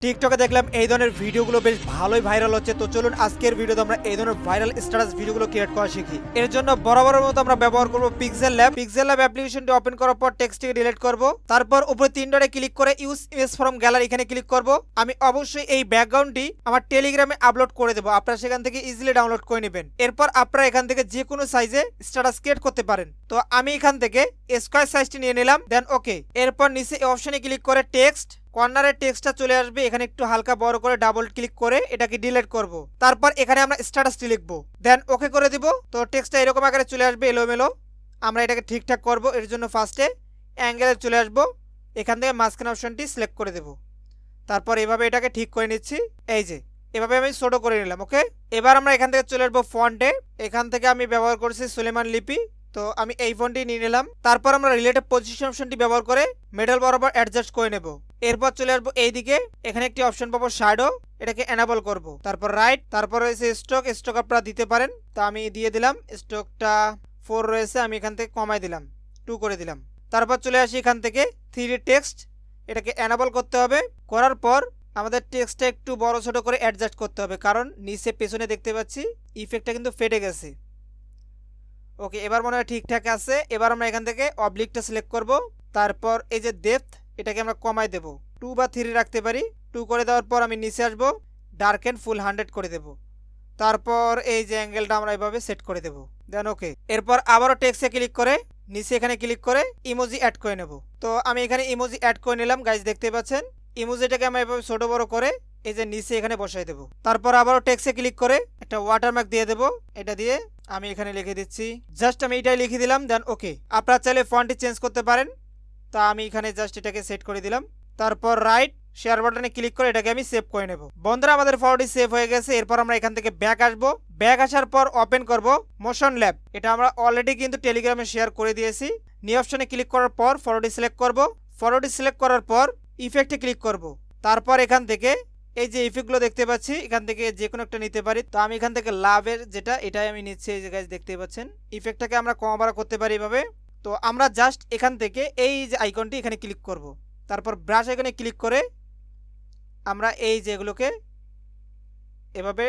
টিকটকে দেখলাম এই ধরনের ভিডিওগুলো বেশ ভালোই ভাইরাল হচ্ছে। তো চলুন আজকের ভিডিওতে আমরা এই ধরনের ভাইরাল স্ট্যাটাস ভিডিওগুলো ক্রিয়েট করা শিখি। এর জন্য বরাবরের মতো আমরা ব্যবহার করব পিক্সেল ল্যাব অ্যাপ্লিকেশনটি ওপেন করার পর টেক্সটটিকে ডিলিট করব। তারপর উপরে তিন ডটে ক্লিক করে ইউজ ইমেজ ফ্রম গ্যালারি এখানে ক্লিক করব। আমি অবশ্যই এই ব্যাকগ্রাউন্ডটি আমার টেলিগ্রামে আপলোড করে দেবো, আপনারা সেখান থেকে ইজিলি ডাউনলোড করে নেবেন। এরপর আপনারা এখান থেকে যে কোনো সাইজে স্ট্যাটাস ক্রিয়েট করতে পারেন। তো আমি এখান থেকে স্কয়ার সাইজটি নিয়ে নিলাম, দেন ওকে। এরপর নিচে এই অপশনে ক্লিক করে টেক্সট, কর্নারের টেক্সটটা চলে আসবে, এখানে একটু হালকা বড় করে ডাবল ক্লিক করে এটাকে ডিলিট করব। তারপর এখানে আমরা স্ট্যাটাসটি লিখবো, দেন ওকে করে দিব। তো টেক্সটটা এরকম আকারে চলে আসবে এলোমেলো। আমরা এটাকে ঠিকঠাক করব, এর জন্য ফার্স্টে অ্যাঙ্গেলে চলে আসব, এখান থেকে মাঝখানে অপশনটি সিলেক্ট করে দেব। তারপর এভাবে এটাকে ঠিক করে নিচ্ছি, এই যে এভাবে আমি ছোট করে নিলাম। ওকে, এবার আমরা এখান থেকে চলে আসবো ফন্টে। এখান থেকে আমি ব্যবহার করছি সুলেমান লিপি, তো আমি এই ফন্টটি নিয়ে নিলাম। তারপর আমরা রিলেটিভ পজিশন অপশনটি ব্যবহার করে মিডল বরাবর অ্যাডজাস্ট করে নেব। এরপর চলে আসবো এইদিকে, এখানে একটি অপশন পাবো শ্যাডো, এটাকে এনাবল করব। তারপর রাইট, তারপর রয়েছে স্ট্রোক আপনারা দিতে পারেন, তো আমি দিয়ে দিলাম। স্ট্রোকটা 4 রয়েছে, আমি এখান থেকে কমাই দিলাম, 2 করে দিলাম। তারপর চলে আসি এখান থেকে 3D টেক্সট, এটাকে এনাবল করতে হবে। করার পর আমাদের টেক্সটটা একটু বড় ছোট করে অ্যাডজাস্ট করতে হবে, কারণ নিচে পেছনে দেখতে পাচ্ছি ইফেক্টটা কিন্তু ফেটে গেছে। ওকে, এবার মনে হয় ঠিকঠাক আছে। এবার আমরা এখান থেকে অবলিকটা সিলেক্ট করব। তারপর এই যে ডেপথ, এটাকে আমরা কমাই দেব, 2 বা 3 রাখতে পারি। 2 করে দেওয়ার পর আমি নিচে আসবো, ডার্ক এন্ড ফুল 100 করে দেব। তারপর এই যে অ্যাঙ্গেলটা আমরা এইভাবে সেট করে দেব, দেন ওকে। এরপর আবারও টেক্সটে ক্লিক করে নিচে এখানে ক্লিক করে ইমোজি অ্যাড করে নেব। তো আমি এখানে ইমোজি অ্যাড করে নিলাম, গাইজ দেখতে পাচ্ছেন। ইমোজিটাকে আমরা এভাবে ছোট বড় করে এই যে নিচে এখানে বসাই দেব। তারপর আবারও টেক্সটে ক্লিক করে একটা ওয়াটারমার্ক দিয়ে দেব, এটা দিয়ে আমি এখানে লিখে দিচ্ছি, জাস্ট আমি এটাই লিখে দিলাম, দেন ওকে। আপনারা চাইলে ফন্টটি চেঞ্জ করতে পারেন, তা আমি এখানে জাস্ট এটাকে সেট করে দিলাম। তারপর রাইট শেয়ার বাটনে ক্লিক করে এটাকে আমি সেভ করে নেব। বন্ধুরা, আমাদের ফটোটি সেভ হয়ে গেছে। এরপর আমরা এখান থেকে ব্যাক আসবো, ব্যাক আসার পর ওপেন করব মোশন ল্যাব। এটা আমরা অলরেডি কিন্তু টেলিগ্রামে শেয়ার করে দিয়েছি। নিউ অপশনে ক্লিক করার পর ফটোটি সিলেক্ট করব। ফটোটি সিলেক্ট করার পর ইফেক্টে ক্লিক করব। তারপর এখান থেকে এই যে ইফেক্টগুলো দেখতে পাচ্ছি, এখান থেকে যে কোনো একটা নিতে পারি। তো আমি এখান থেকে লাভের যেটা, এটাই আমি নিচ্ছি। এই যে গাইজ দেখতে পাচ্ছেন, ইফেক্টটাকে আমরা কম বাড়া করতে পারি এভাবে। তো আমরা জাস্ট এখান থেকে এই যে আইকনটি এখানে ক্লিক করব। তারপর ব্রাশ আইকনে ক্লিক করে আমরা এই যেগুলোকে এভাবে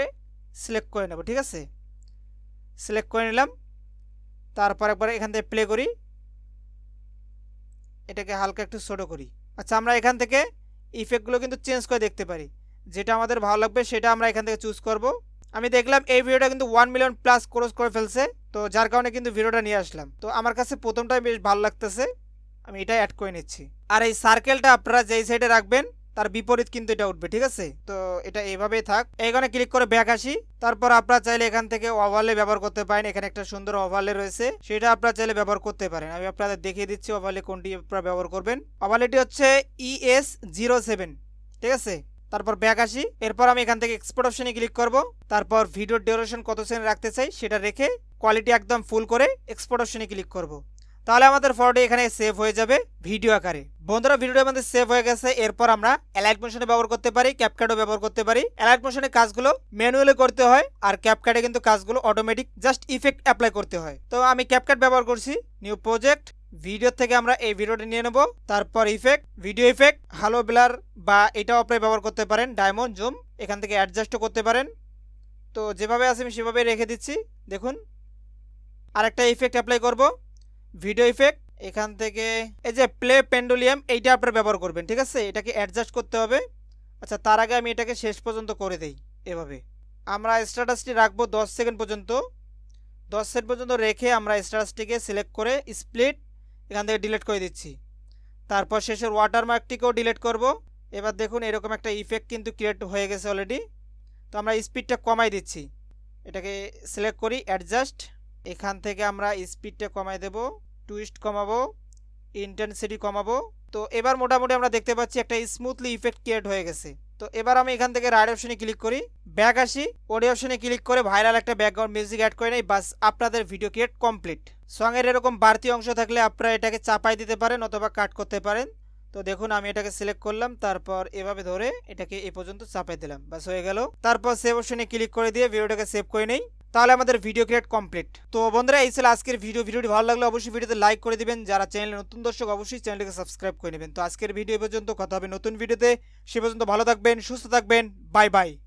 সিলেক্ট করে নেব, ঠিক আছে। সিলেক্ট করে নিলাম। তারপর একবার এখান থেকে প্লে করি, এটাকে হালকা একটু ছোট করি। আচ্ছা, আমরা এখান থেকে ইফেক্টগুলো কিন্তু চেঞ্জ করে দেখতে পারি, যেটা আমাদের ভালো লাগবে সেটা আমরা এখান থেকে চুজ করব। আমি দেখলাম এই ভিডিওটা কিন্তু 1 মিলিয়ন প্লাস ক্রস করে ফেলছে, তো যার কারণে কিন্তু ভিডিওটা নিয়ে আসলাম। তো আমার কাছে প্রথমটাই বেশ ভালো লাগতেছে, আমি এটাই অ্যাড করে নিচ্ছি। আর এই সার্কেলটা আপনারা যেই সাইডে রাখবেন তার বিপরীত কিন্তু এটা উঠবে, ঠিক আছে। তো এটা এইভাবেই থাক। এইখানে ক্লিক করে ব্যাক আসি। তারপর আপনারা চাইলে এখান থেকে ওভারলে ব্যবহার করতে পারেন, এখানে একটা সুন্দর ওভারলে রয়েছে, সেটা আপনারা চাইলে ব্যবহার করতে পারেন। আমি আপনাদের দেখিয়ে দিচ্ছি ওভারলে কোনটি আপনারা ব্যবহার করবেন। ওভারলেটি হচ্ছে ES07, ঠিক আছে। তারপর ব্যাক আসি। এরপর আমি এখান থেকে এক্সপোর্ট অপশনে ক্লিক করব। তারপর ভিডিওর ডিউরেশন কত সেকেন্ড রাখতে চাই সেটা রেখে কোয়ালিটি একদম ফুল করে এক্সপোর্ট অপশনে ক্লিক করব। তাহলে আমাদের ফটোটি এখানে সেভ হয়ে যাবে ভিডিও আকারে। বন্ধুরা, ভিডিওটা আমাদের সেভ হয়ে গেছে। এরপর আমরা অ্যালাইট মোশনে ব্যবহার করতে পারি, ক্যাপকাটও ব্যবহার করতে পারি। অ্যালাইট মোশনে কাজগুলো ম্যানুয়ালি করতে হয়, আর ক্যাপকাটে কিন্তু কাজগুলো অটোমেটিক জাস্ট ইফেক্ট অ্যাপ্লাই করতে হয়। তো আমি ক্যাপকাট ব্যবহার করছি। নিউ প্রজেক্ট, ভিডিও থেকে আমরা এই ভিডিওটা নিয়ে নেব। তারপর ইফেক্ট, ভিডিও ইফেক্ট, হালো ব্লার বা এটাও আপনি ব্যবহার করতে পারেন, ডায়মন্ড জুম, এখান থেকে অ্যাডজাস্টও করতে পারেন। তো যেভাবে আছে আমি সেভাবে রেখে দিচ্ছি, দেখুন। আরেকটা ইফেক্ট অ্যাপ্লাই করব, ভিডিও ইফেক্ট, এখান থেকে এই যে প্লে পেন্ডুলিয়াম, এইটা আপনারা ব্যবহার করবেন, ঠিক আছে। এটাকে অ্যাডজাস্ট করতে হবে। আচ্ছা, তার আগে আমি এটাকে শেষ পর্যন্ত করে দেই। এভাবে আমরা স্ট্যাটাসটি রাখবো 10 সেকেন্ড পর্যন্ত। 10 সেকেন্ড পর্যন্ত রেখে আমরা স্ট্যাটাসটিকে সিলেক্ট করে স্প্লিট এখান থেকে ডিলিট করে দিচ্ছি। তারপর শেষের ওয়াটারমার্কটিকেও ডিলিট করব। এবার দেখুন এরকম একটা ইফেক্ট কিন্তু ক্রিয়েট হয়ে গেছে অলরেডি। তো আমরা স্পিডটা কমাই দিচ্ছি, এটাকে সিলেক্ট করি অ্যাডজাস্ট, এখান থেকে আমরা স্পিডটা কমাই দেব, টুইস্ট কমাবো, ইন্টেন্সিটি কমাবো। তো এবার মোটামুটি আমরা দেখতে পাচ্ছি একটা স্মুথলি ইফেক্ট ক্রিয়েট হয়ে গেছে। তো এবার আমি এখান থেকে রাইট অপশনে ক্লিক করি, ব্যাক আসি, অডিও অপশনে ক্লিক করে ভাইরাল একটা ব্যাকগ্রাউন্ড মিউজিক অ্যাড করে নেই, বাস আপনাদের ভিডিও ক্রিয়েট কমপ্লিট। সঙ্গের এরকম বাড়তি অংশ থাকলে আপনারা এটাকে চাপাই দিতে পারেন অথবা কাট করতে পারেন। তো দেখুন আমি এটাকে সিলেক্ট করলাম, তারপর এভাবে ধরে এটাকে এ পর্যন্ত চাপাই দিলাম, বাস হয়ে গেল। তারপর সেভ অপশনে ক্লিক করে দিয়ে ভিডিওটাকে সেভ করে নেই। তাহলে আমাদের ভিডিও ক্রিয়েট কমপ্লিট। তো বন্ধুরা এই ছিল আজকের ভিডিওটি ভালো লাগলে অবশ্যই ভিডিওতে লাইক করে দিবেন, যারা চ্যানেলে নতুন দর্শক অবশ্যই চ্যানেলটিকে সাবস্ক্রাইব করে নেবেন। তো আজকের ভিডিও পর্যন্ত, কথা হবে নতুন ভিডিওতে, সে পর্যন্ত ভালো থাকবেন, সুস্থ থাকবেন, বাই বাই।